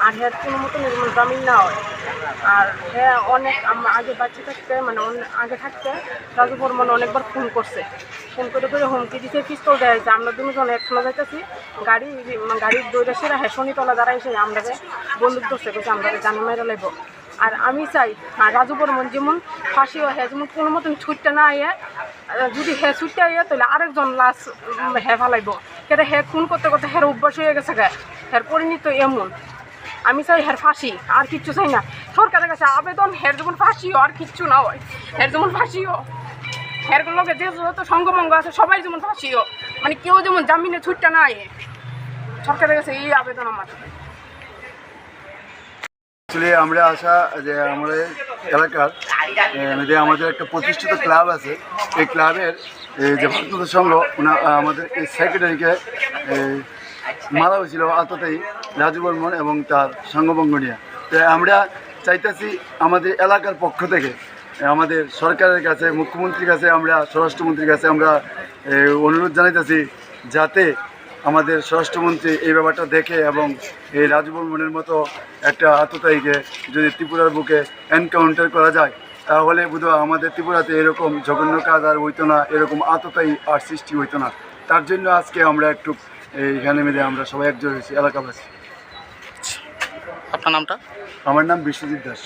আর হ্যাঁ কোনো মতো নির্মল জামিন না হয়। আর হ্যাঁ অনেক আগে বাচ্চা থাকতে মানে আগে থাকতে রাজু বর্মন অনেকবার ফোন করছে, ফোন করে করে হুমকি দিতে পিস্তল দেওয়া হয়েছে। আমরা দুজন একখানে যাইতেছি গাড়ির দৌড়ে সেরা হ্যাঁ শনিতলা দ্বারা এসে আমরা বন্দুক ধরছে গেছে, আমরা জানে মেরে লাগবো। আর আমি চাই রাজু বর্মন যেমন ফাঁসি হ্যাঁ যেমন কোনো মতন ছুটতে না আইয়া, যদি হ্যাঁ ছুটতে আইয়া তাহলে আরেকজন লাশ হ্যাঁ ফালাইব। কেটে হ্যাঁ খুন করতে করতে হ্যাঁ অভ্যাস হয়ে গেছে গা, হ্যাঁ পরিণত এমন। আমি চাই হ্যাঁ ফাঁসি, আর কিচ্ছু চাই না। সরকারের কাছে আবেদন হ্যাঁ যেমন ফাঁসিও আর কিচ্ছু না হয়, হ্যাঁ যেমন ফাঁসিও হ্যাঁ লোকে যে যত সঙ্গমঙ্গ আছে সবাই যেমন ফাঁসিও, মানে কেউ যেমন জামিনে ছুটতে না আইয়ে। সরকারের কাছে এই আবেদন আমার। অ্যাকচুয়ালি আমরা আশা যে আমাদের এলাকার যে আমাদের একটা প্রতিষ্ঠিত ক্লাব আছে, এই ক্লাবের যে ভক্তদের সংঘ আমাদের এই সেক্রেটারিকে মারা হয়েছিল আততায়ী রাজু বর্মন এবং তার সঙ্গভঙ্গ নিয়ে। তো আমরা চাইতেছি আমাদের এলাকার পক্ষ থেকে আমাদের সরকারের কাছে, মুখ্যমন্ত্রীর কাছে, আমরা স্বরাষ্ট্রমন্ত্রীর কাছে আমরা অনুরোধ জানাইতেছি যাতে আমাদের স্বরাষ্ট্রমন্ত্রী এই ব্যাপারটা দেখে এবং এই রাজু বর্মনের মতো একটা আততায়ীকে যদি ত্রিপুরার বুকে এনকাউন্টার করা যায় তাহলে বোধহয় আমাদের ত্রিপুরাতে এরকম জঘন্য কাজ আর হইতো না, এরকম আততায়ী আর সৃষ্টি হইতো না। তার জন্য আজকে আমরা একটু এইখানে মিলে আমরা সবাই একজোট হয়েছি এলাকাবাসী। আপনার নামটা? আমার নাম বিশ্বজিৎ দাস।